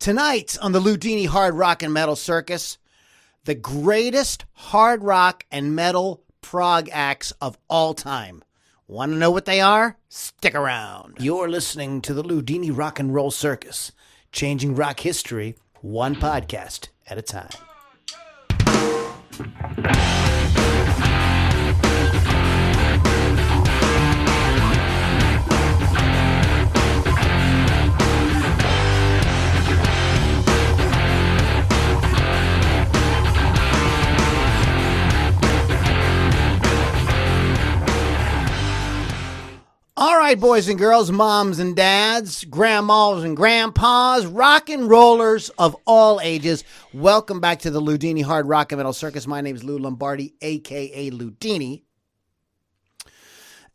Tonight on the Loudini Hard Rock and Metal Circus, the greatest hard rock and metal prog acts of all time. Want to know what they are? Stick around. You're listening to the Loudini Rock and Roll Circus, changing rock history one podcast at a time. All right, boys and girls, moms and dads, grandmas and grandpas, rock and rollers of all ages, welcome back to the Loudini Hard Rock and Metal Circus. My name is Lou Lombardi, a.k.a. Loudini.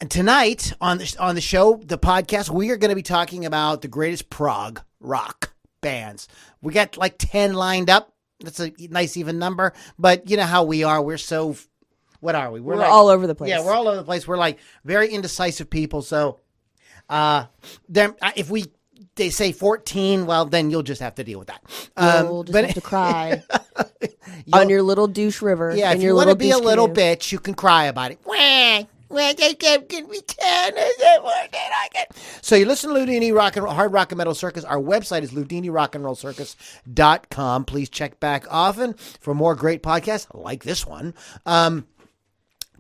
And tonight on the show, the podcast, we are going to be talking about the greatest prog rock bands. We got like 10 lined up. That's a nice even number, but you know how we are. We're so... What are we? We're like, all over the place. Yeah, we're all over the place. We're like very indecisive people. So, if they say 14, well, then you'll just have to deal with that. You'll just have to cry on your little douche river. Yeah, if you want to be a little bitch, you can cry about it. So you listen to Loudini Hard Rock and Metal Circus. Our website is loudinirockandrollcircus.com. Please check back often for more great podcasts like this one.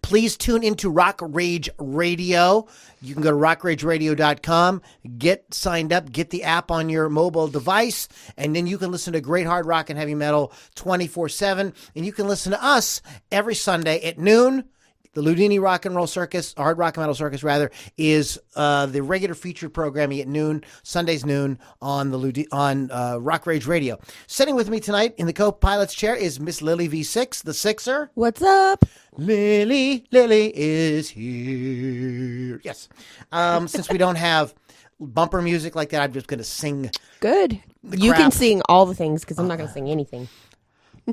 Please tune into Rock Rage Radio. You can go to rockrageradio.com, get signed up, get the app on your mobile device, and then you can listen to great hard rock and heavy metal 24/7. And you can listen to us every Sunday at noon. The Loudini Rock and Roll Circus, Hard Rock and Metal Circus, rather, is the regular featured programming at noon, Sundays noon, on Rock Rage Radio. Sitting with me tonight in the co-pilot's chair is Miss Lily V6, the Sixer. What's up? Lily is here. Yes. Since we don't have bumper music like that, I'm just going to sing. Good. You can sing all the things because I'm not going to sing anything.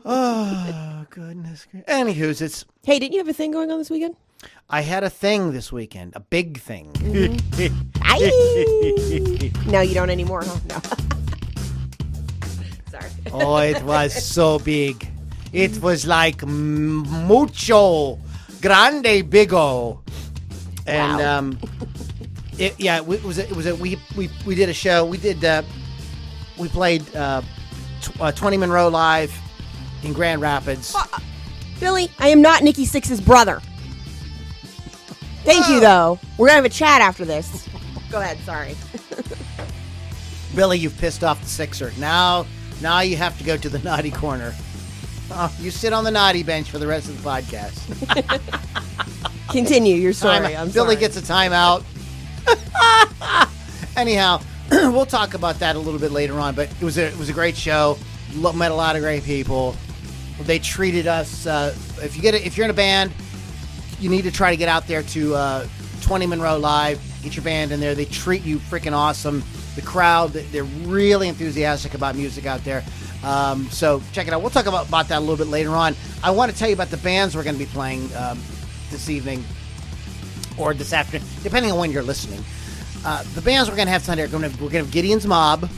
Oh, goodness. Anywho's, it's... Hey, didn't you have a thing going on this weekend? I had a thing this weekend. A big thing. Mm-hmm. No, you don't anymore, huh? No. Sorry. Oh, it was so big. It was like mucho grande bigo. And, we did a show. We played 20 Monroe Live in Grand Rapids. Billy, I am not Nikki Sixx's brother. Thank you, though. We're going to have a chat after this. Go ahead, sorry. Billy, you've pissed off the Sixer. Now you have to go to the naughty corner. Oh, you sit on the naughty bench for the rest of the podcast. Continue your story. Billy gets a timeout. Anyhow, we'll talk about that a little bit later on, but it was a great show. Met a lot of great people. They treated us. If you're in a band, you need to try to get out there to 20 Monroe Live. Get your band in there. They treat you freaking awesome. The crowd, they're really enthusiastic about music out there. So check it out. We'll talk about that a little bit later on. I want to tell you about the bands we're going to be playing this evening or this afternoon, depending on when you're listening. The bands we're going to have tonight we're going to have Gideon's Mob,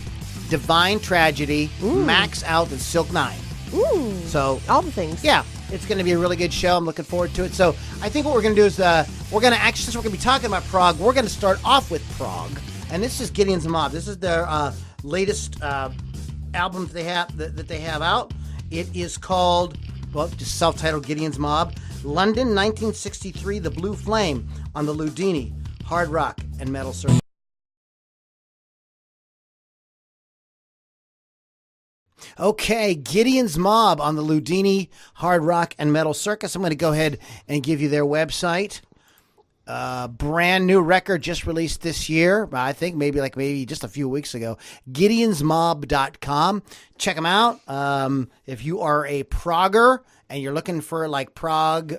Divine Tragedy, Maxxout, and Silk 9. Ooh, so all the things. Yeah, it's going to be a really good show. I'm looking forward to it. So I think what we're going to do is since we're going to be talking about prog, we're going to start off with prog. And this is Gideon's Mob. This is their latest album that they have out. It is called, just self-titled Gideon's Mob. London, 1963, The Blue Flame on the Loudini Hard Rock and Metal Circus. Okay, Gideon's Mob on the Loudini Hard Rock and Metal Circus. I'm going to go ahead and give you their website. Brand new record just released this year. I think maybe just a few weeks ago. GideonsMob.com. Check them out. If you are a progger and you're looking for like prog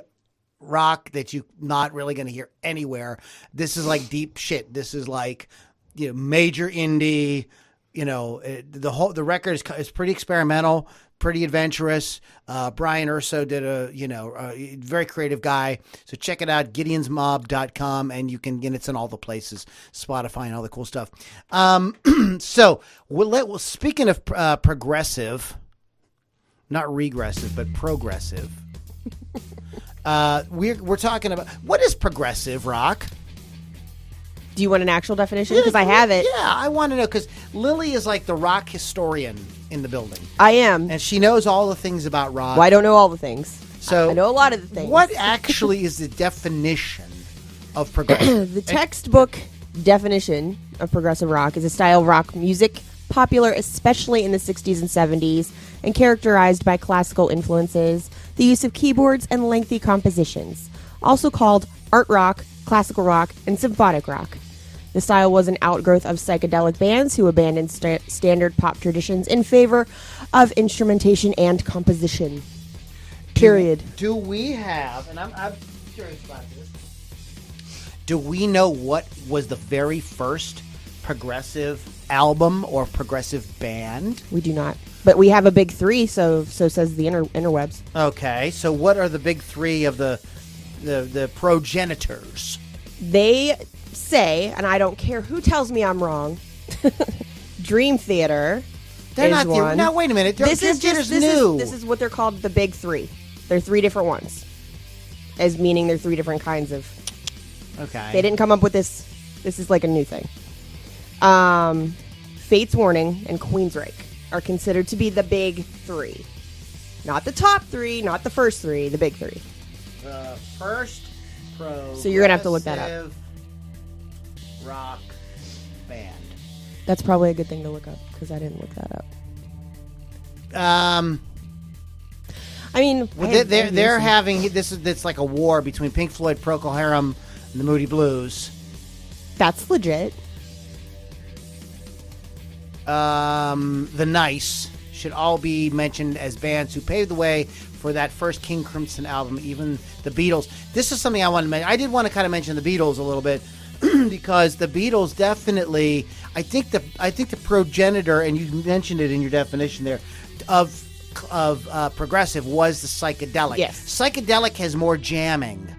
rock that you're not really going to hear anywhere, this is like deep shit. This is like, major indie. The record is pretty experimental. pretty adventurous. Brian Urso did a very creative guy. So check it out, gideonsmob.com, and you can get it's in all the places, Spotify and all the cool stuff. So speaking of progressive, not regressive, but progressive. We're talking about what is progressive rock? Do you want an actual definition? Because I have it. Yeah, I want to know because Lily is like the rock historian in the building. I am. And she knows all the things about rock. Well, I don't know all the things. So I know a lot of the things. What actually is the definition of progressive? The textbook definition of progressive rock is a style of rock music popular especially in the 60s and 70s and characterized by classical influences, the use of keyboards, and lengthy compositions. Also called art rock, classical rock, and symphonic rock. The style was an outgrowth of psychedelic bands who abandoned standard pop traditions in favor of instrumentation and composition. Period. Do we have, and I'm curious about this, do we know what was the very first progressive album or progressive band? We do not. But we have a big three, so says the interwebs. Okay, so what are the big three of the progenitors? They say, and I don't care who tells me I'm wrong, Dream Theater They're is not one. Now, wait a minute. This is new. This is what they're called, the big three. They're three different ones, as meaning they're three different kinds of. Okay. They didn't come up with this. This is like a new thing. Fate's Warning and Queensryche are considered to be the big three. Not the top three, not the first three, the big three. The first So you're going to have to look that up. Rock band. That's probably a good thing to look up because I didn't look that up. I mean, well, they're having this is it's like a war between Pink Floyd, Procol Harum, and the Moody Blues. That's legit. The Nice should all be mentioned as bands who paved the way for that first King Crimson album. Even the Beatles. This is something I want to mention. I did want to kind of mention the Beatles a little bit because the Beatles definitely. I think the progenitor, and you mentioned it in your definition there, of progressive was the psychedelic. Yes. Psychedelic has more jamming.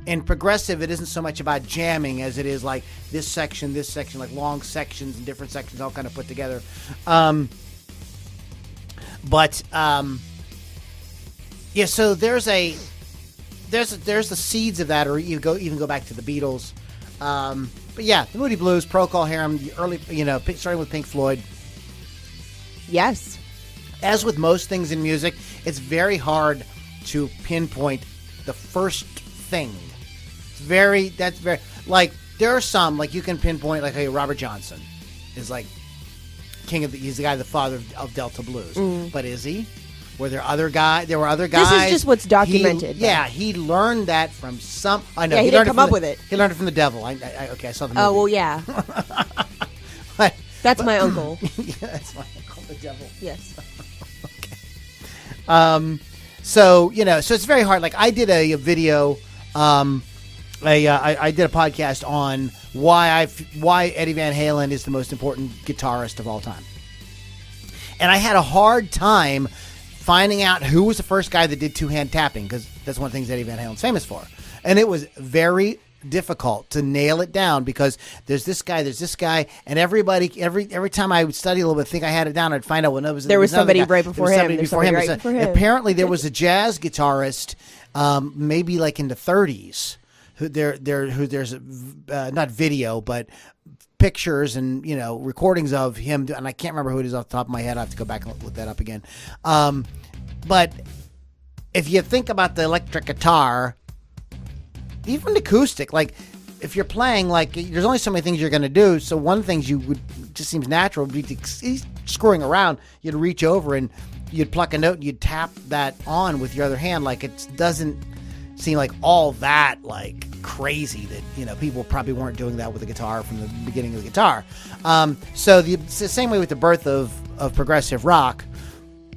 In progressive, it isn't so much about jamming as it is like this section, like long sections and different sections all kind of put together. Yeah. So there's the seeds of that, or you even go back to the Beatles. But yeah, the Moody Blues, Procol Harum, the early, starting with Pink Floyd. Yes. As with most things in music, it's very hard to pinpoint the first thing. That's very like there are some like you can pinpoint like hey Robert Johnson is like he's the guy, the father of Delta Blues. But is he? Were there other guys? There were other guys. This is just what's documented. He learned that from some. I know he didn't come up with it. He learned it from the devil. I saw the movie. Oh well, yeah. That's my uncle. Yeah, that's my uncle, the devil. Yes. Okay. So it's very hard. Like I did a video. I did a podcast on why Eddie Van Halen is the most important guitarist of all time, and I had a hard time finding out who was the first guy that did two-hand tapping because that's one of the things Eddie Van Halen's famous for, and it was very difficult to nail it down because there's this guy, and every time I would study a little bit, think I had it down, I'd find out when there was somebody right before him. Apparently, there was a jazz guitarist, maybe like in the 30s. Who there's not video but pictures and recordings of him, and I can't remember who it is off the top of my head. I have to go back and look that up again. But if you think about the electric guitar, even acoustic, like if you're playing, like there's only so many things you're going to do. So one of the things you would just seems natural would be screwing around. You'd reach over and you'd pluck a note and you'd tap that on with your other hand. Like it doesn't seem like all that like crazy that people probably weren't doing that with the guitar from the beginning of the guitar. So it's the same way with the birth of progressive rock.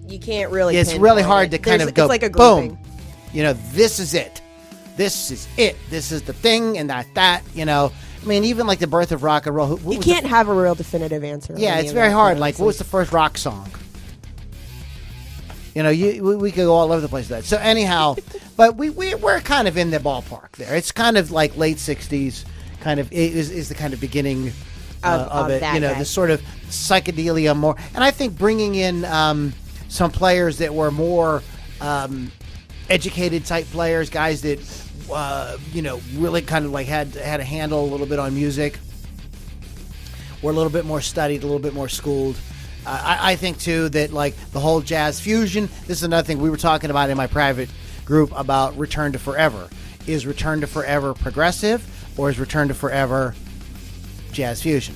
You can't really. It's really hard to kind of go. It's like a grouping. Boom. This is it. This is it. This is the thing, and that. I mean, even like the birth of rock and roll. You can't have a real definitive answer. Yeah, it's very hard. Like, what was the first rock song? You know, we could go all over the place with that. So anyhow, but we're kind of in the ballpark there. It's kind of like late 60s, kind of is the kind of beginning of it. You know, the sort of psychedelia more. And I think bringing in some players that were more educated type players, guys that you know, really kind of like had a handle a little bit on music, were a little bit more studied, a little bit more schooled. I think too that like the whole jazz fusion. This is another thing we were talking about in my private group about Return to Forever. Is Return to Forever progressive, or is Return to Forever jazz fusion?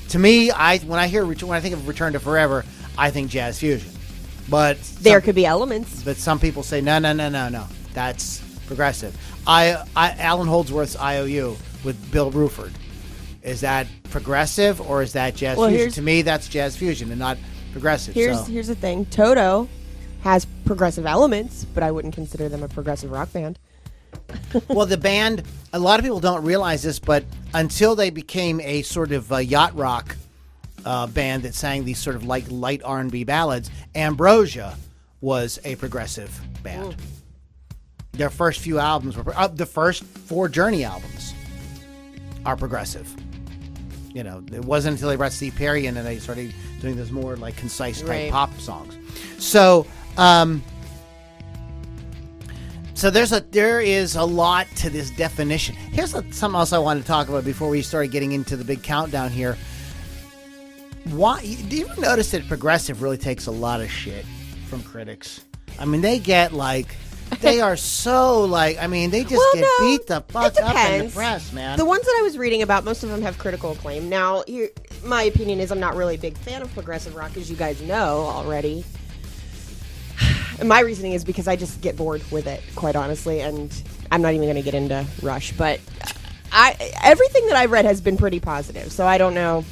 To me, when I think of Return to Forever, I think jazz fusion. But there could be elements. But some people say no, that's progressive. Alan Holdsworth's IOU with Bill Bruford. Is that progressive or is that jazz fusion? To me, that's jazz fusion and not progressive. Here's the thing. Toto has progressive elements, but I wouldn't consider them a progressive rock band. Well, the band, a lot of people don't realize this, but until they became a sort of yacht rock band that sang these sort of like light R&B ballads, Ambrosia was a progressive band. Ooh. Their first few albums were the first 4 Journey albums are progressive. You know, it wasn't until they brought Steve Perry in and they started doing those more like concise type pop songs. So, so there is a lot to this definition. Here's something else I wanted to talk about before we started getting into the big countdown here. Why do you ever notice that progressive really takes a lot of shit from critics? I mean, they get like. They are so like, I mean, they just beat the fuck up in the press, man. The ones that I was reading about, most of them have critical acclaim. Now, my opinion is I'm not really a big fan of progressive rock, as you guys know already. And my reasoning is because I just get bored with it, quite honestly, and I'm not even going to get into Rush. But everything that I've read has been pretty positive, so I don't know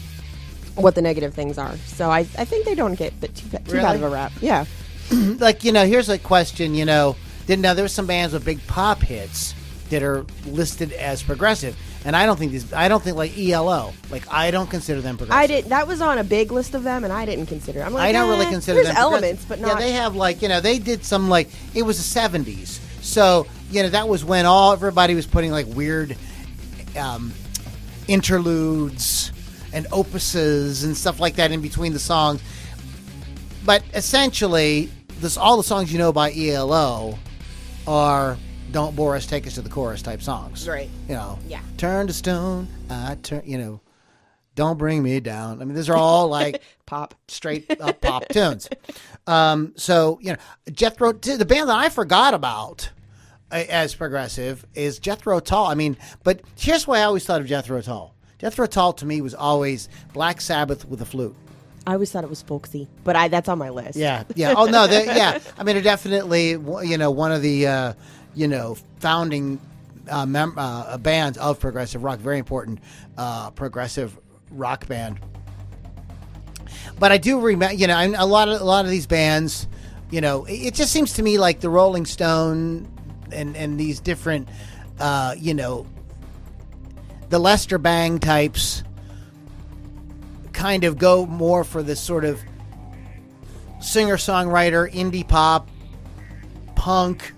what the negative things are. So I think they don't get too bad of a rap. Yeah. Like, you know, here's a question, you know. Now, there were some bands with big pop hits that are listed as progressive, and I don't think like ELO, like I don't consider them progressive. That was on a big list of them, and I didn't consider. I'm like, I don't really consider them. There's elements, but not. Yeah, they have like, you know, they did some like it was the 70s, so you know that was when everybody was putting like weird interludes and opuses and stuff like that in between the songs. But essentially, all the songs you know by ELO are "Don't Bore Us, Take Us to the Chorus" type songs, right? You know, yeah. Turn to Stone, I turn. You know, Don't Bring Me Down. I mean, these are all like pop, straight up pop tunes. So you know, Jethro, the band that I forgot about as progressive is Jethro Tull. I mean, but here's why I always thought of Jethro Tull. Jethro Tull to me was always Black Sabbath with a flute. I always thought it was folksy, but that's on my list. Yeah. Oh no, yeah. I mean, they're definitely, you know, one of the you know, founding bands of progressive rock. Very important progressive rock band. But I do remember, you know, a lot of these bands, you know, it just seems to me like the Rolling Stone and these different, you know, the Lester Bang types. Kind of go more for this sort of singer-songwriter, indie pop, punk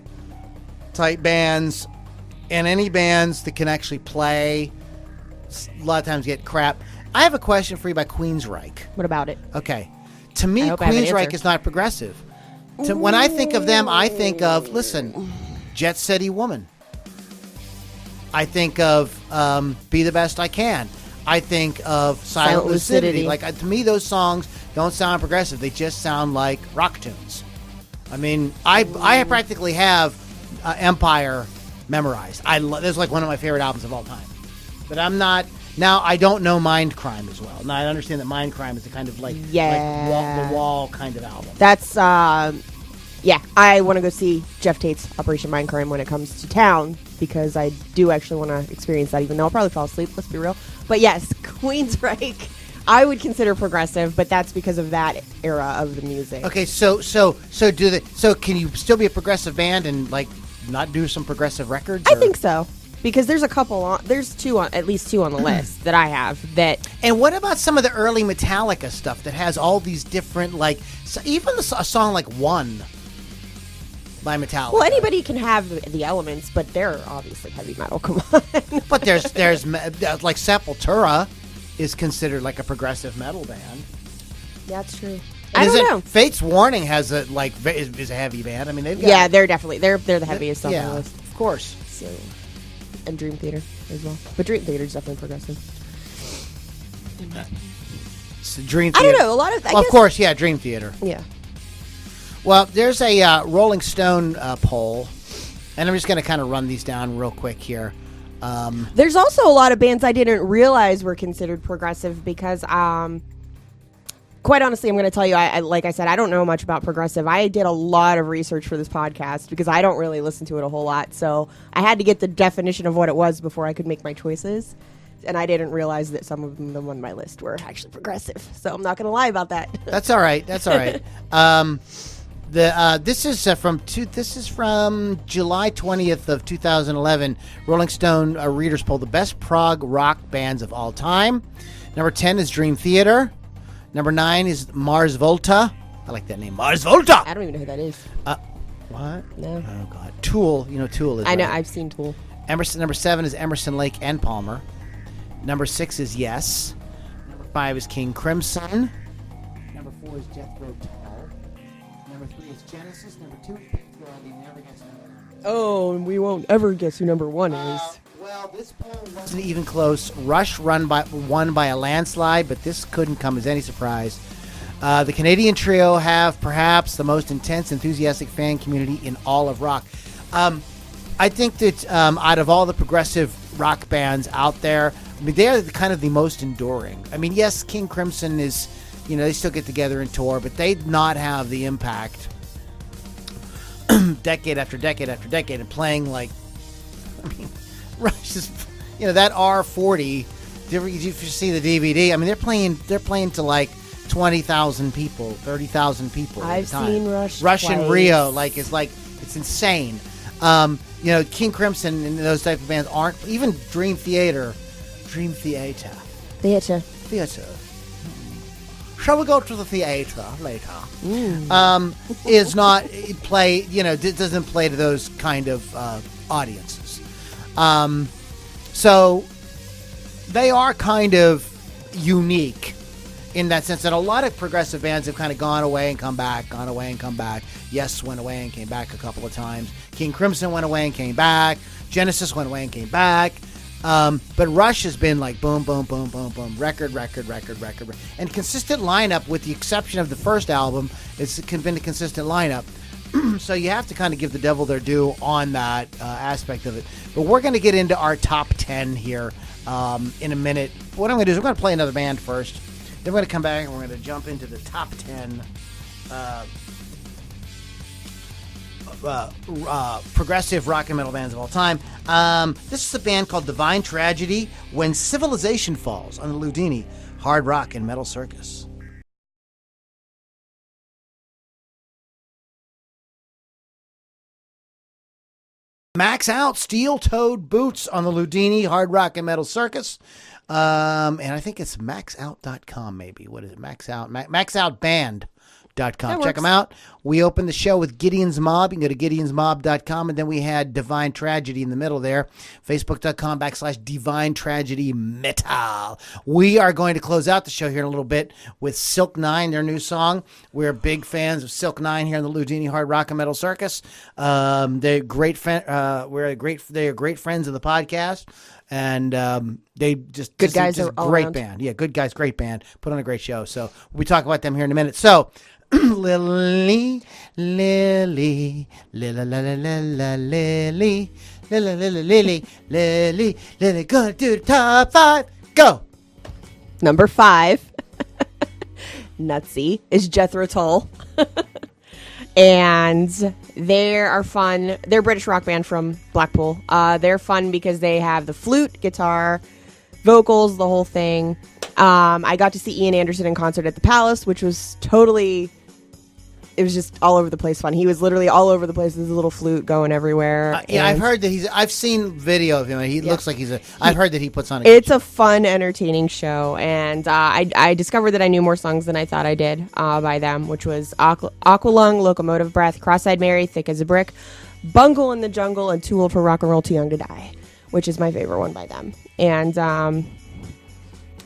type bands, and any bands that can actually play a lot of times get crap. I have a question for you about Queensryche. What about it? Okay. To me, Queensryche is not progressive. When I think of them, I think of, listen, Jet City Woman. I think of Be the Best I Can. I think of Silent Lucidity. Like, to me, those songs don't sound progressive. They just sound like rock tunes. I mean, I practically have Empire memorized. There's like one of my favorite albums of all time. But I'm not... Now, I don't know Mind Crime as well. Now, I understand that Mind Crime is a kind of like the wall kind of album. That's, yeah. I want to go see Jeff Tate's Operation Mind Crime when it comes to town because I do actually want to experience that, even though I'll probably fall asleep, let's be real. But yes, Queensryche, I would consider progressive, but that's because of that era of the music. Okay, so can you still be a progressive band and like not do some progressive records? I think so. Because there's at least two on the list that I have that. And what about some of the early Metallica stuff that has all these different, like, even a song like One by Metallica? Well, anybody can have the elements, but they're obviously heavy metal. Come on. But there's like Sepultura is considered like a progressive metal band. That's true. And I don't know. Fate's Warning has is a heavy band. I mean, they've got they're definitely they're the heaviest on the list. Of course. So, and Dream Theater as well, but Dream Theater is definitely progressive. So Dream Theater. I don't know. A lot of of course, yeah, Dream Theater. Yeah. Well, there's a Rolling Stone poll, and I'm just going to kind of run these down real quick here. There's also a lot of bands I didn't realize were considered progressive because, quite honestly, I'm going to tell you, I like I said, I don't know much about progressive. I did a lot of research for this podcast because I don't really listen to it a whole lot. So I had to get the definition of what it was before I could make my choices. And I didn't realize that some of them on my list were actually progressive. So I'm not going to lie about that. That's all right. That's all right. This is from July 20th of 2011. Rolling Stone readers poll the best prog rock bands of all time. Number 10 is Dream Theater. Number 9 is Mars Volta. I like that name, Mars Volta. I don't even know who that is. What? No. Oh God. Tool. You know Tool is. I know. Right. I've seen Tool. Emerson. Number 7 is Emerson, Lake and Palmer. Number 6 is Yes. Number 5 is King Crimson. Number 4 is Jethro Tull. Number 3 is Genesis. Number 2 is Pink Floyd. You never guess number 1. Oh, and we won't ever guess who number 1 is. Well, this poll wasn't even close. Rush won by a landslide, but this couldn't come as any surprise. The Canadian trio have perhaps the most intense, enthusiastic fan community in all of rock. I think that out of all the progressive rock bands out there, I mean, they're kind of the most enduring. I mean, yes, King Crimson is, they still get together and tour, but they not have the impact decade after decade after decade and playing like, I mean, Rush is, that R40. If you see the DVD, I mean, they're playing to like 20,000 people, 30,000 people. I've seen Rush. Rush in Rio, it's insane. King Crimson and those type of bands aren't even Dream Theater. Shall we go to the theater later? Is not play. Doesn't play to those kind of audiences. So they are kind of unique in that sense that a lot of progressive bands have kind of gone away and come back. Yes went away and came back a couple of times. King Crimson went away and came back. Genesis went away and came back. But Rush has been like boom, boom, boom, boom, boom, record. And consistent lineup with the exception of the first album. It's been a consistent lineup. So you have to kind of give the devil their due on that aspect of it. But we're going to get into our top 10 here in a minute. What I'm going to do is I'm going to play another band first. Then we're going to come back and we're going to jump into the top 10 progressive rock and metal bands of all time. This is a band called Divine Tragedy, When Civilization Falls, on the Loudini Hard Rock and Metal Circus. Maxxout steel-toed boots on the Loudini Hard Rock and Metal Circus. And I think it's maxxout.com maybe. What is it? Maxxout. Maxxoutband.com. Check them out. We opened the show with Gideon's Mob. You can go to gideonsmob.com, and then we had Divine Tragedy in the middle there. Facebook.com/Divine Tragedy Metal. We are going to close out the show here in a little bit with Silk Nine, their new song. We're big fans of Silk Nine here in the Loudini Hard Rock and Metal Circus. They're great. They are great friends of the podcast. And they just good guys, just all great around. Band. Yeah, good guys, great band. Put on a great show. So we talk about them here in a minute. So Lily, gonna do the top 5. Go. Number 5, Nutsy, is Jethro Tull. And they are fun. They're a British rock band from Blackpool. They're fun because they have the flute, guitar, vocals, the whole thing. I got to see Ian Anderson in concert at the Palace, which was totally was just all over the place fun. He was literally all over the place with his little flute going everywhere. I've heard that I've seen video of him, and he looks like I've heard that he puts on It's a fun, entertaining show, and I discovered that I knew more songs than I thought I did by them, which was Aqualung, Locomotive Breath, Cross-Eyed Mary, Thick as a Brick, Bungle in the Jungle, and Too Old for Rock and Roll, Too Young to Die, which is my favorite one by them. And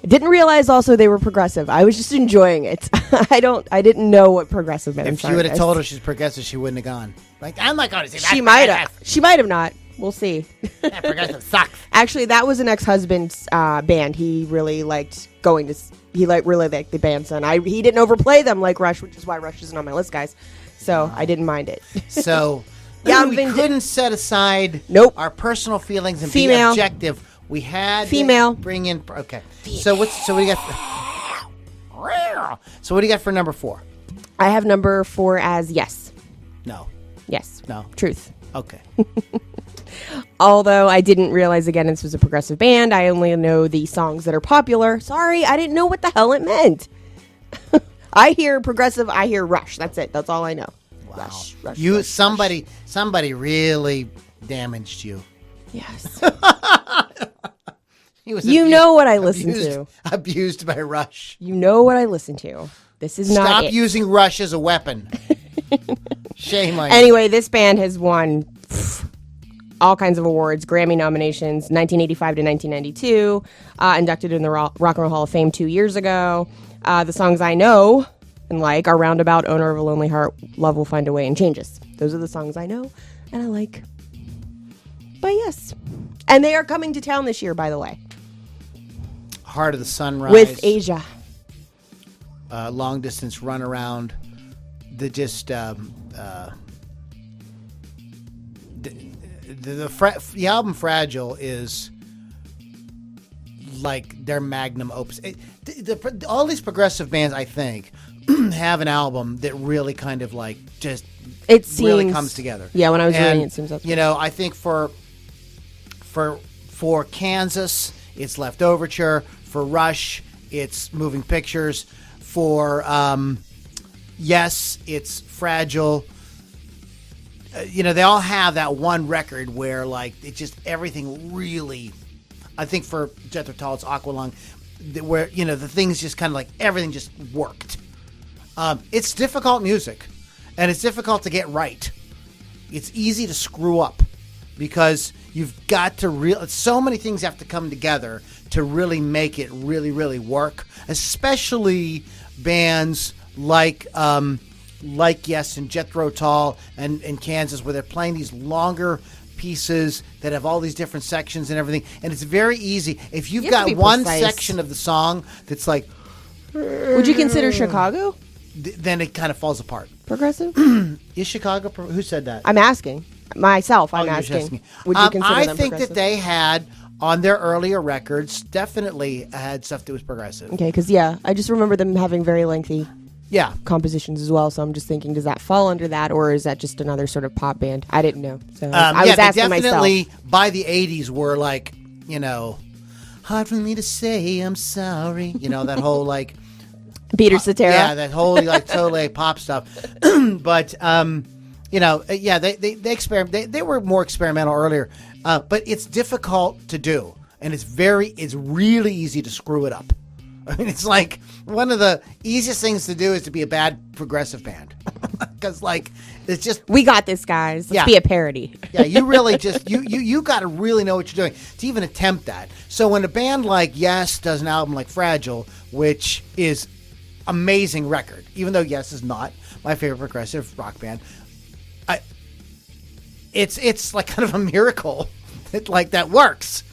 I didn't realize also they were progressive. I was just enjoying it. I didn't know what progressive meant. If you would have told her she's progressive, she wouldn't have gone. Like, I'm not going to say that. She might have. She might have not. We'll see. That progressive sucks. Actually, that was an ex-husband's band. He really liked going to. He really liked the band, son. He didn't overplay them like Rush, which is why Rush isn't on my list, guys. So I didn't mind it. So yeah, we couldn't set aside our personal feelings and be objective. We had female. Bring in okay. So what do you got? So what do you got for number 4? I have number 4 as Yes. No. Yes. No. Truth. Okay. Although I didn't realize again this was a progressive band, I only know the songs that are popular. Sorry, I didn't know what the hell it meant. I hear progressive. I hear Rush. That's it. That's all I know. Wow. Rush, somebody really damaged you. Yes. He was know what I listen to. Abused by Rush. You know what I listen to. This is not Stop using Rush as a weapon. Shame on you. Anyway, this band has won all kinds of awards, Grammy nominations, 1985 to 1992, inducted in the Rock and Roll Hall of Fame 2 years ago. The songs I know and like are Roundabout, Owner of a Lonely Heart, Love Will Find a Way, and Changes. Those are the songs I know and I like. But yes. And they are coming to town this year, by the way. Heart of the Sunrise. With Asia. Long Distance Runaround. The album Fragile is like their magnum opus. All these progressive bands, I think, have an album that really kind of like just really comes together. Yeah, when I was reading it seems that's I think for Kansas, it's Leftoverture. For Rush, it's Moving Pictures. For Yes, it's Fragile. They all have that one record where like it just everything really. I think for Jethro Tull, it's Aqualung, where the things just kind of like everything just worked. It's difficult music, and it's difficult to get right. It's easy to screw up because you've got to so many things have to come together to really make it really, really work. Especially bands like Yes and Jethro Tull and Kansas, where they're playing these longer pieces that have all these different sections and everything. And it's very easy. If you've got one section of the song that's like... Would you consider Chicago? Then it kind of falls apart. Progressive? Is Chicago... Who said that? I'm asking. Myself, I'm asking. Would you consider them think that they had... On their earlier records, definitely had stuff that was progressive. Okay, because, I just remember them having very lengthy compositions as well, so I'm just thinking, does that fall under that, or is that just another sort of pop band? I didn't know. So I was asking definitely, myself. By the 80s, were like, hard for me to say I'm sorry. That whole, like... Peter Cetera. Yeah, that whole, like, totally pop stuff. But, they experiment. They were more experimental earlier. But it's difficult to do, and it's really easy to screw it up. I mean, it's like one of the easiest things to do is to be a bad progressive band, because like it's just we got this, guys. Let's be a parody. Yeah, you really just you got to really know what you're doing to even attempt that. So when a band like Yes does an album like Fragile, which is amazing record, even though Yes is not my favorite progressive rock band. It's like kind of a miracle that works,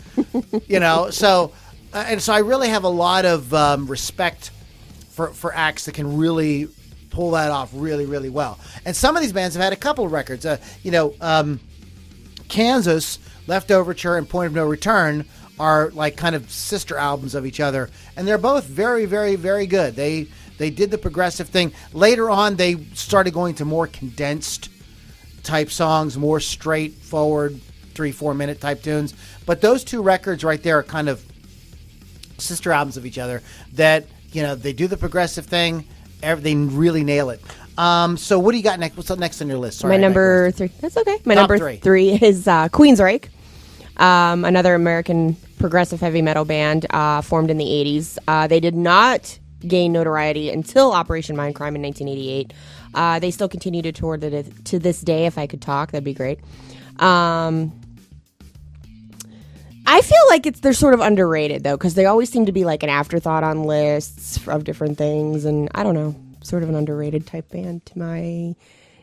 So, and so I really have a lot of respect for acts that can really pull that off really, really well. And some of these bands have had a couple of records. Kansas, Leftoverture, and Point of No Return are like kind of sister albums of each other, and they're both very, very, very good. They did the progressive thing. Later on, they started going to more condensed type songs, more straightforward 3-4 minute type tunes. But those two records right there are kind of sister albums of each other that, they do the progressive thing. They really nail it. So what do you got next? What's up next on your list? Sorry, My number 3. That's okay. My Top number three. 3 is Queensryche, another American progressive heavy metal band formed in the 80s. They did not gain notoriety until Operation Mindcrime in 1988. They still continue to tour to this day. If I could talk, that'd be great. I feel like they're sort of underrated, though, because they always seem to be like an afterthought on lists of different things, and I don't know, sort of an underrated type band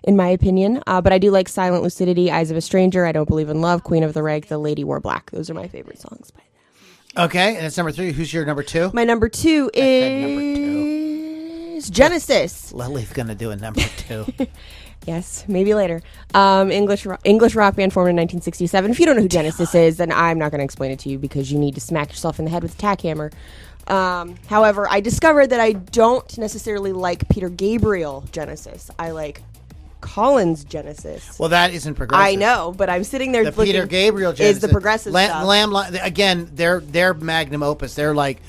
in my opinion. But I do like Silent Lucidity, Eyes of a Stranger, I Don't Believe in Love, Queen of the Reg, The Lady Wore Black. Those are my favorite songs by them. Okay, and it's number 3. Who's your number 2? My number 2 is Genesis. Lily's going to do a number 2. Yes, maybe later. English rock band formed in 1967. If you don't know who Genesis is, then I'm not going to explain it to you because you need to smack yourself in the head with a tack hammer. However, I discovered that I don't necessarily like Peter Gabriel Genesis. I like Collins Genesis. Well, that isn't progressive. I know, but I'm sitting there The looking. Peter Gabriel Genesis is the progressive stuff. Again, their magnum opus. They're like,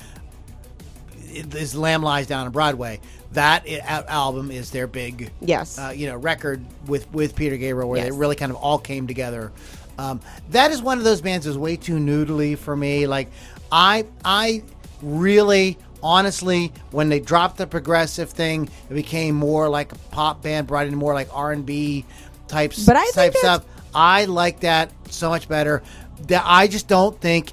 is Lamb Lies Down on Broadway. That album is their big, yes, record with Peter Gabriel, where yes. they really kind of all came together. That is one of those bands that was way too noodly for me. Like, I really, honestly, when they dropped the progressive thing, it became more like a pop band, brought in more like R&B type stuff. I like that so much better. That I just don't think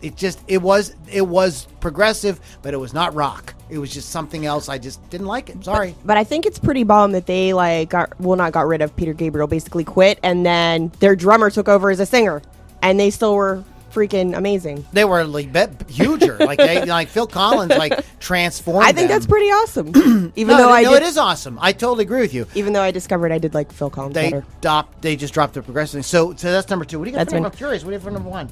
it was progressive, but it was not rock. It was just something else. I just didn't like it. Sorry. But I think it's pretty bomb that they not got rid of Peter Gabriel, basically quit, and then their drummer took over as a singer, and they still were freaking amazing. They were like huger. Like Phil Collins transformed. I think that's pretty awesome. It is awesome. I totally agree with you. Even though I discovered I did like Phil Collins better. They just dropped the progressive thing. So that's number 2. What do you got for number? I'm curious. What do you have for number 1?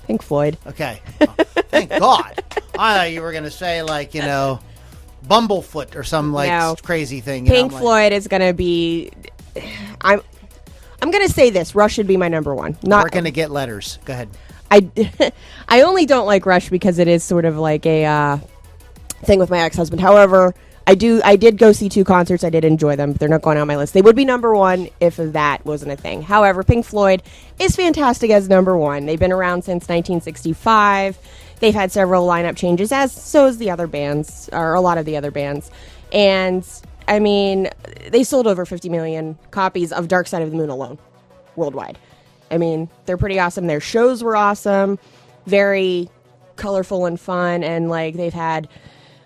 Pink Floyd. Okay. Oh, thank God. I thought you were going to say Bumblefoot or some crazy thing. Pink Floyd is going to be. I'm going to say this. Rush should be my number 1. We're going to get letters. Go ahead. I only don't like Rush because it is sort of like a thing with my ex-husband. However, I did go see 2 concerts. I did enjoy them, but they're not going on my list. They would be number 1 if that wasn't a thing. However, Pink Floyd is fantastic as number 1. They've been around since 1965. They've had several lineup changes, so has the other bands, or a lot of the other bands. And, I mean, they sold over 50 million copies of Dark Side of the Moon alone, worldwide. I mean, they're pretty awesome. Their shows were awesome, very colorful and fun, and, they've had...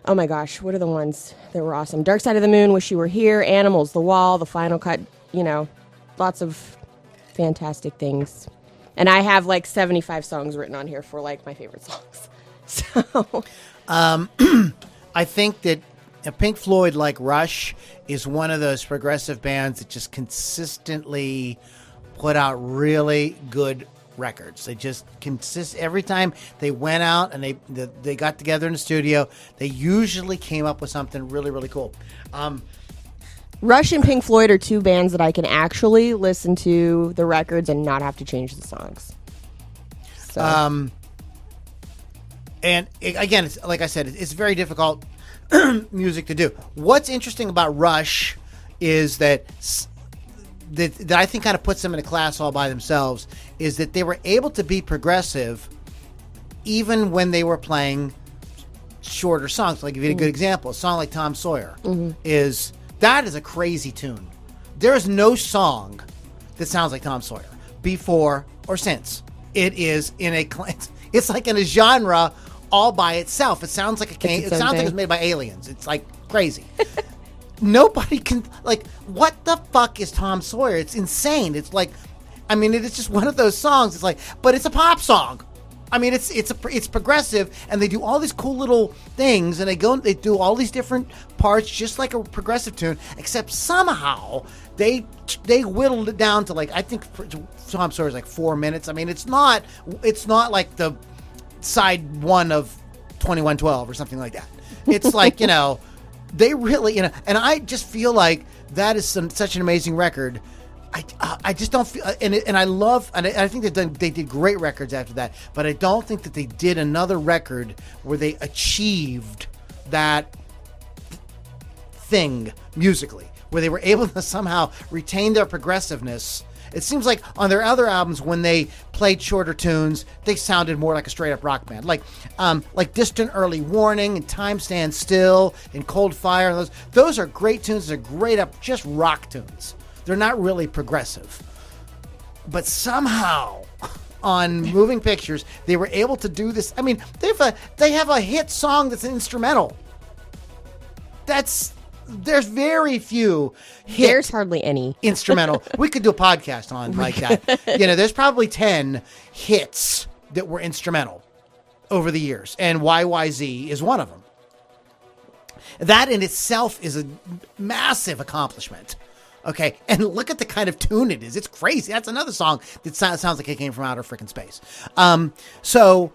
Oh my gosh, what are the ones that were awesome? Dark Side of the Moon, Wish You Were Here, Animals, The Wall, The Final Cut, lots of fantastic things. And I have 75 songs written on here for my favorite songs. So I think that Pink Floyd, like Rush, is one of those progressive bands that just consistently put out really good records. They just every time they went out and they got together in the studio, they usually came up with something really, really cool. Rush and Pink Floyd are 2 bands that I can actually listen to the records and not have to change the songs. So. And again, it's, like I said, it's very difficult music to do. What's interesting about Rush is that I think kind of puts them in a class all by themselves, is that they were able to be progressive even when they were playing shorter songs. Like, if you had a good example, a song like Tom Sawyer is a crazy tune. There is no song that sounds like Tom Sawyer before or since. It is it's like in a genre all by itself. It sounds like it sounds like it was made by aliens. It's like crazy. Nobody can, what the fuck is Tom Sawyer? It's insane. It's it is just one of those songs. It's but it's a pop song. I mean, it's progressive, and they do all these cool little things, and they do all these different parts just like a progressive tune, except somehow they whittled it down to I think Tom Sawyer's 4 minutes. I mean, it's not like the side 1 of 2112 or something like that. It's they really, and I just feel like that is such an amazing record. I just don't feel, and I love, and I think they did great records after that, but I don't think that they did another record where they achieved that thing musically, where they were able to somehow retain their progressiveness. It seems like on their other albums, when they played shorter tunes, they sounded more like a straight-up rock band, like Distant Early Warning and Time Stands Still and Cold Fire. And those are great tunes. They're great up, just rock tunes. They're not really progressive, but somehow on Moving Pictures, they were able to do this. I mean, they have a hit song that's an instrumental. There's very few hit There's hardly any instrumental. We could do a podcast on like that. There's probably 10 hits that were instrumental over the years, and YYZ is one of them. That in itself is a massive accomplishment. Okay, and look at the kind of tune it is. It's crazy. That's another song that sounds like it came from outer freaking space. So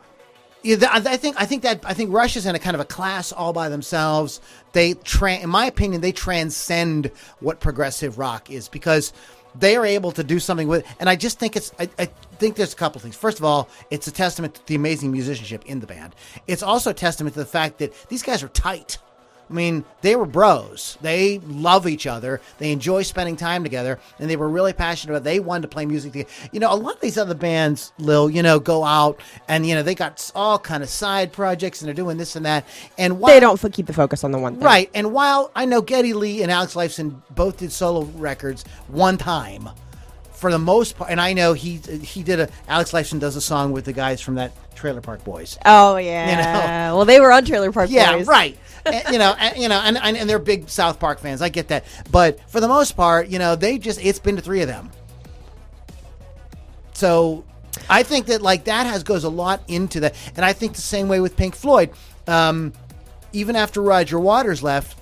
yeah, I think Rush is in a kind of a class all by themselves. In my opinion, they transcend what progressive rock is, because they are able to do something with. And I just think I think there's a couple things. First of all, it's a testament to the amazing musicianship in the band. It's also a testament to the fact that these guys are tight. I mean, they were bros. They love each other. They enjoy spending time together, and they were really passionate about it. They wanted to play music together. A lot of these other bands, Lil, go out and, they got all kind of side projects, and they're doing this and that. And they don't keep the focus on the one thing. Right. And while I know Geddy Lee and Alex Lifeson both did solo records one time, for the most part, and I know he did Alex Lifeson does a song with the guys from that Trailer Park Boys. Oh, yeah. Well, they were on Trailer Park Boys. Yeah, right. And they're big South Park fans. I get that. But for the most part, it's been to 3 of them. So I think that that goes a lot into that. And I think the same way with Pink Floyd. Even after Roger Waters left,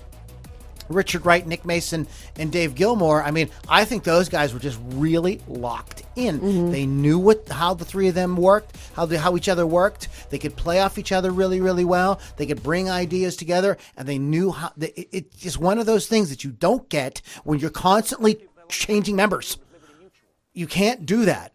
Richard Wright, Nick Mason, and Dave Gilmour, I think those guys were just really locked in. Mm-hmm. They knew how the 3 of them worked, how each other worked. They could play off each other really, really well. They could bring ideas together, and they knew how. It's just one of those things that you don't get when you're constantly changing members. You can't do that.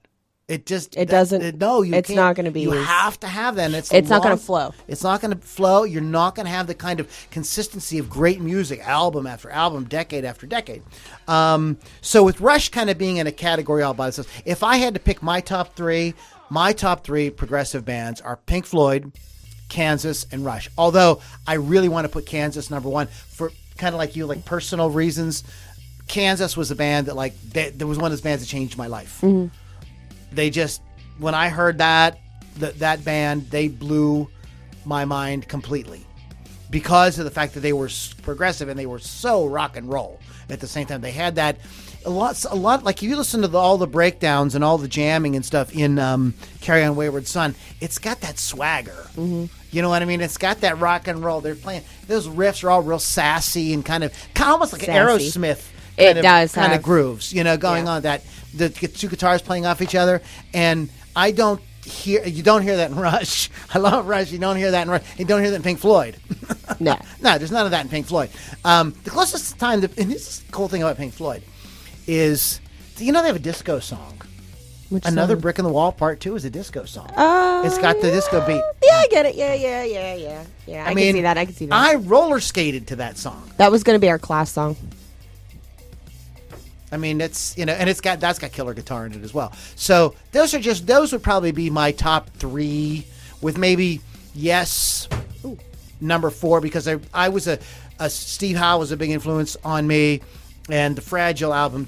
It doesn't. No, you can't. It's not going to be. You have to have that. And it's not going to flow. It's not going to flow. You're not going to have the kind of consistency of great music, album after album, decade after decade. So with Rush kind of being in a category all by itself, if I had to pick my top three progressive bands are Pink Floyd, Kansas, and Rush. Although I really want to put Kansas number one for kind of like you, like personal reasons. Kansas was a band that there was one of those bands that changed my life. Mm-hmm. They just, when I heard that band, they blew my mind completely because of the fact that they were progressive and they were so rock and roll at the same time. They had that a lot. Like if you listen to all the breakdowns and all the jamming and stuff in Carry On Wayward Son, it's got that swagger. Mm-hmm. You know what I mean? It's got that rock and roll. They're playing, those riffs are all real sassy and kind of almost like an Aerosmith. Kind of grooves, going on that. The 2 guitars playing off each other, and you don't hear that in Rush. I love Rush. You don't hear that in Rush. You don't hear that in Pink Floyd. No, there's none of that in Pink Floyd. The closest time, and this is the cool thing about Pink Floyd, is they have a disco song. Which Another song? Brick in the Wall Part 2 is a disco song. It's got the yeah. disco beat. Yeah, I get it. Yeah. I can see that. I roller skated to that song. That was going to be our class song. It's and that's got killer guitar in it as well. So those would probably be my top 3, with maybe Yes, number 4, because I was a Steve Howe was a big influence on me, and the Fragile album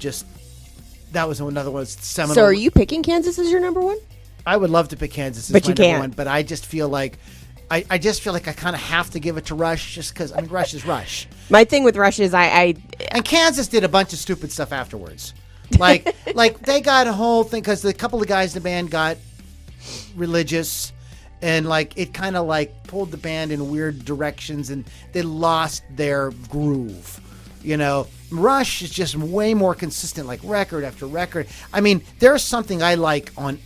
that was another one seminal. So are you picking Kansas as your number 1? I would love to pick Kansas as but my you number can't. 1, but I just feel like I kind of have to give it to Rush just because Rush is Rush. My thing with Rush is and Kansas did a bunch of stupid stuff afterwards. Like they got a whole thing because a couple of guys in the band got religious, and it kind of pulled the band in weird directions, and they lost their groove. Rush is just way more consistent, record after record. There's something I like on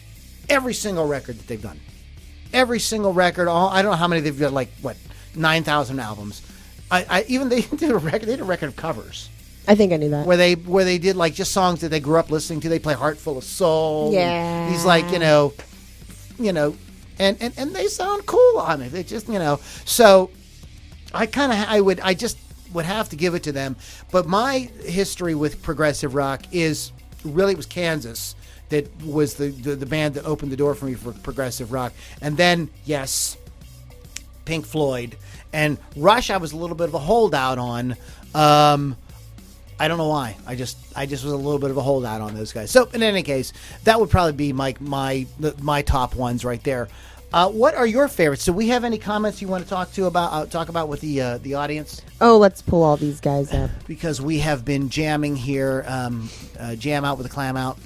every single record that they've done. Every single record, I don't know how many they've got, 9,000 albums. They did a record of covers. I think I knew that. Where they did just songs that they grew up listening to. They play Heart Full of Soul. Yeah. He's and they sound cool on it. It just, so I would have to give it to them. But my history with progressive rock is really, it was Kansas that was the band that opened the door for me for progressive rock. And then, yes, Pink Floyd. And Rush, I was a little bit of a holdout on. I don't know why. I just was a little bit of a holdout on those guys. So in any case, that would probably be my top ones right there. What are your favorites? Do we have any comments you want to talk about with the audience? Oh, let's pull all these guys up. Because we have been jamming here. Jam out with a clam out.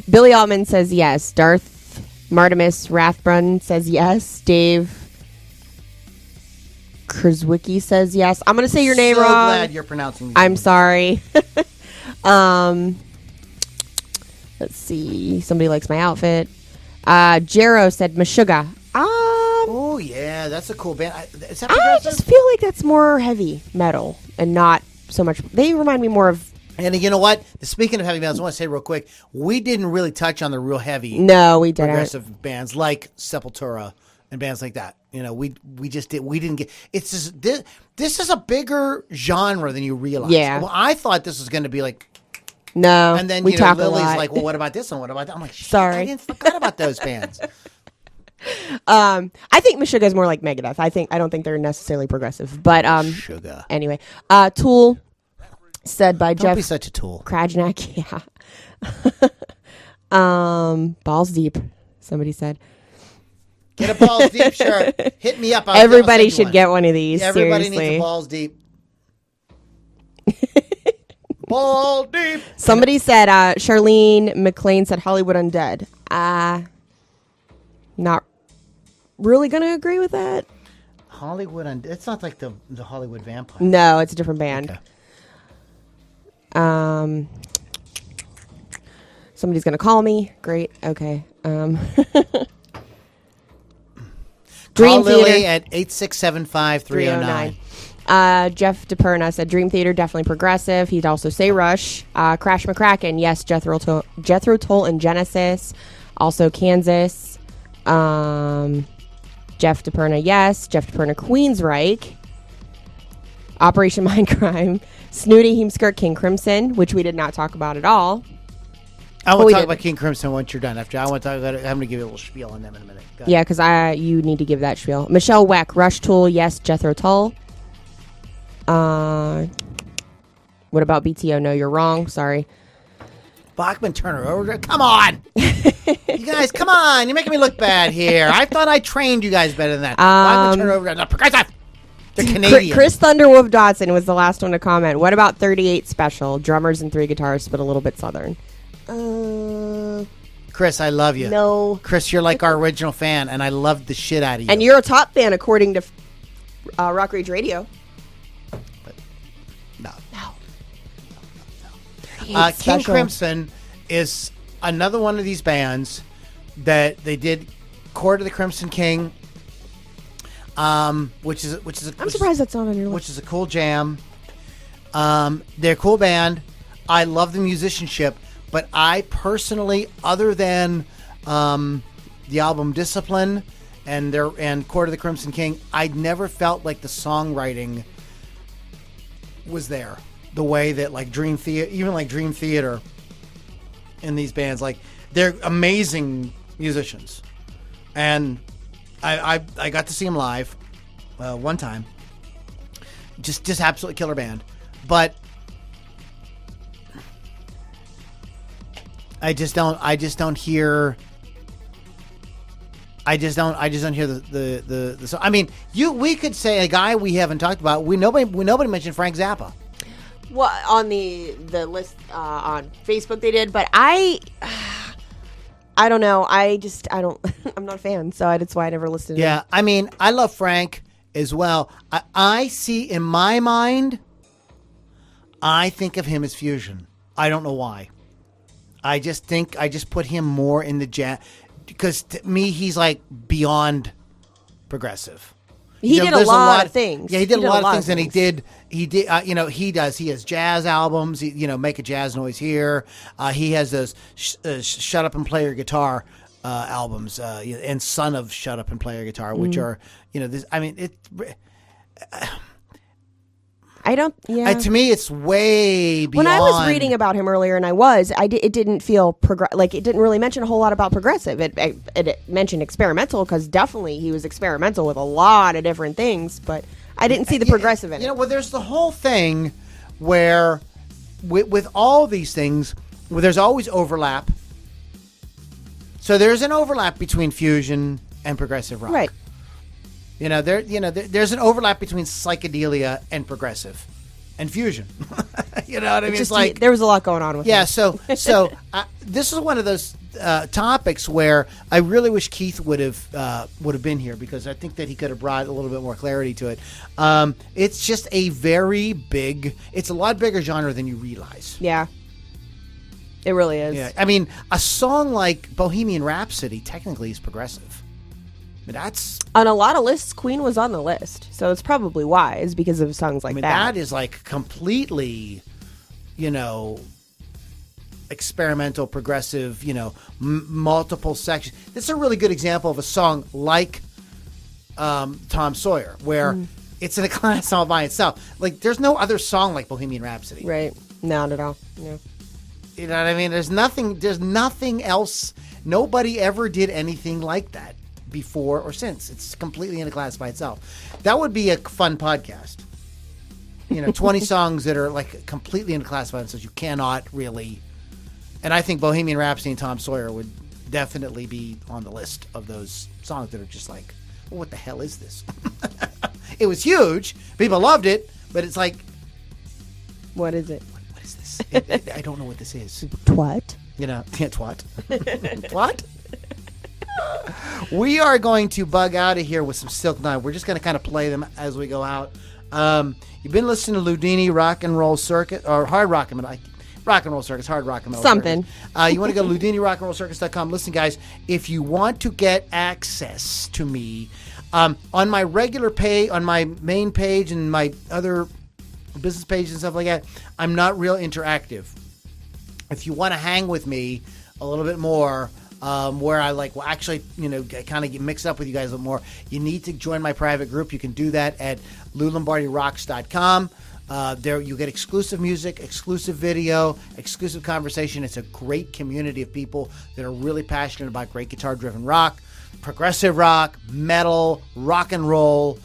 Billy Altman says yes. Darth Martimus Rathbrun says yes. Dave Krzwicki says yes. I'm going to say your name wrong. So glad you're pronouncing these I'm names. sorry. Let's see. Somebody likes my outfit. Jero said Meshuggah. Oh, yeah. That's a cool band. Is that I progressive? just feel like that's more heavy metal and not so much. They remind me more of. And you know what? Speaking of heavy bands, I want to say real quick, we didn't really touch on the real heavy No, we didn't. progressive bands like Sepultura and bands like that. You know, we didn't get. It's just, this is a bigger genre than you realize. Yeah. Well, I thought this was going to be like. No, And then we talk a Lily's lot. like, well, what about this one? What about that? I'm like, shit, Sorry. I didn't forget about those bands. I think Meshuggah is more like Megadeth. I don't think they're necessarily progressive, but Sugar. anyway, Tool said by Don't Jeff be such a tool. Krajnak. Yeah. Balls deep. Somebody said. Get a balls deep shirt. Hit me up. Everybody should get one of these. Everybody seriously. needs a balls deep. Ball deep. Somebody said, Charlene McLean said Hollywood Undead. Not really going to agree with that. Hollywood Undead. It's not like the Hollywood Vampire. No, it's a different band. Okay. Somebody's going to call me. Great. Okay. Call Dream Lily Theater at 8675309. Jeff DePerna said Dream Theater, definitely progressive. He'd also say Rush. Crash McCracken, yes. Jethro Tull and Genesis. Also Kansas. Jeff DePerna, yes. Jeff DePerna, Queensryche. Operation Mindcrime. Snooty Heemskirk, King Crimson, which we did not talk about at all. I want we to talk did. about King Crimson once you're done. After I want to talk about it, I'm going to give you a little spiel on them in a minute. Go ahead. Yeah, because you need to give that spiel. Michelle Weck, Rush Tool, yes. Jethro Tull. What about BTO? No, you're wrong. Sorry. Bachman Turner. Come on. You guys, come on. You're making me look bad here. I thought I trained you guys better than that. Bachman Turner. Not progressive. They're Canadian. Chris Thunderwolf Dotson was the last one to comment. What about 38 Special? Drummers and 3 guitarists, but a little bit southern. Chris, I love you. No. Chris, you're like our original fan, and I loved the shit out of you. And you're a top fan, according to Rock Rage Radio. No. No. King Special. Crimson is another one of these bands that they did Court of the Crimson King, which is I'm surprised that's not on your list. which is a cool jam. They're a cool band. I love the musicianship, but I personally, other than the album Discipline and Court of the Crimson King, I never felt like the songwriting was there the way that like Dream Theater in these bands, like they're amazing musicians, and I got to see them live one time. Just absolutely killer band, but I just don't hear the. So I mean, we could say a guy we haven't talked about. Nobody mentioned Frank Zappa. Well, on the list on Facebook they did, but I don't know. I don't. I'm not a fan, so that's why I never listed him. Yeah, I mean, I love Frank as well. I see in my mind, I think of him as fusion. I don't know why. I just put him more in the jazz because to me he's like beyond progressive. He did a lot of things. Yeah, he did a lot of things, and he did. He has jazz albums. Make a jazz noise here. He has those Shut Up and Play Your Guitar albums, and Son of Shut Up and Play Your Guitar, which are this. I mean, I don't. Yeah. To me, it's way beyond. When I was reading about him earlier, and it didn't feel like it didn't really mention a whole lot about progressive. It mentioned experimental because definitely he was experimental with a lot of different things, but I didn't see the progressive in it. Well, there's the whole thing where with all these things, where there's always overlap. So there's an overlap between fusion and progressive rock. Right. There's an overlap between psychedelia and progressive and fusion. You know what I mean? It's like there was a lot going on with yeah. it. So this is one of those topics where I really wish Keith would have been here, because I think that he could have brought a little bit more clarity to it. It's just a very big. It's a lot bigger genre than you realize. Yeah. It really is. Yeah. I mean, a song like Bohemian Rhapsody technically is progressive. That's on a lot of lists. Queen was on the list, so it's probably wise because of songs like that. That is like completely, experimental, progressive. Multiple sections. This is a really good example of a song like Tom Sawyer, where it's in a class all by itself. Like, there's no other song like Bohemian Rhapsody. Right? Not at all. No. You know what I mean? There's nothing else. Nobody ever did anything like that before or since. It's completely in a class by itself. That would be a fun podcast. 20 songs that are like completely in a class by themselves. You cannot really. And I think Bohemian Rhapsody and Tom Sawyer would definitely be on the list of those songs that are just like, well, what the hell is this? It was huge. People loved it, but it's like, what is it? What is this? I don't know what this is. Twat? Twat. Twat? We are going to bug out of here with some Silk 9. We're just going to kind of play them as we go out. You've been listening to Loudini Rock and Roll Circuit, or Hard Rock and Roll Circus, Hard Rock and Metal Something. Circus. You want to go to LoudiniRockandRollCircus.com. Listen, guys, if you want to get access to me, on my regular page, on my main page and my other business pages and stuff like that, I'm not real interactive. If you want to hang with me a little bit more, where I kind of get mixed up with you guys a little more, you need to join my private group. You can do that at LouLombardiRocks.com. There you get exclusive music, exclusive video, exclusive conversation. It's a great community of people that are really passionate about great guitar-driven rock, progressive rock, metal, rock and roll,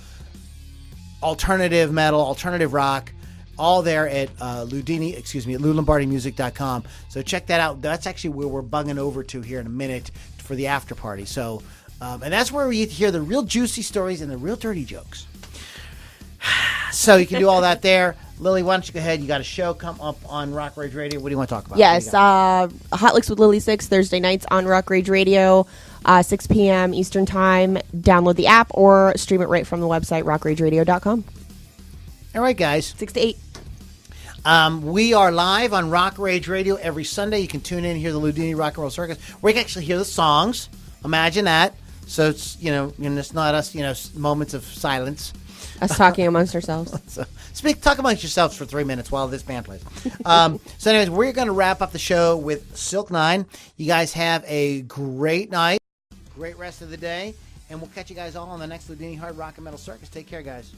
alternative metal, alternative rock, all there at LouLombardiMusic.com. So check that out. That's actually where we're bugging over to here in a minute for the after party. So, and that's where we hear the real juicy stories and the real dirty jokes. So you can do all that there. Lily, why don't you go ahead? You got a show come up on Rock Rage Radio. What do you want to talk about? Yes, Hot Licks with Lily 6, Thursday nights on Rock Rage Radio, 6 p.m. Eastern Time. Download the app or stream it right from the website, rockrageradio.com. All right, guys. 6 to 8. We are live on Rock Rage Radio every Sunday. You can tune in and hear the Loudini Rock and Roll Circus, where you can actually hear the songs. Imagine that. So it's, it's not us, moments of silence. Us talking amongst ourselves. So talk amongst yourselves for 3 minutes while this band plays. So anyways, we're going to wrap up the show with Silk 9. You guys have a great night, great rest of the day, and we'll catch you guys all on the next Loudini Hard Rock and Metal Circus. Take care, guys.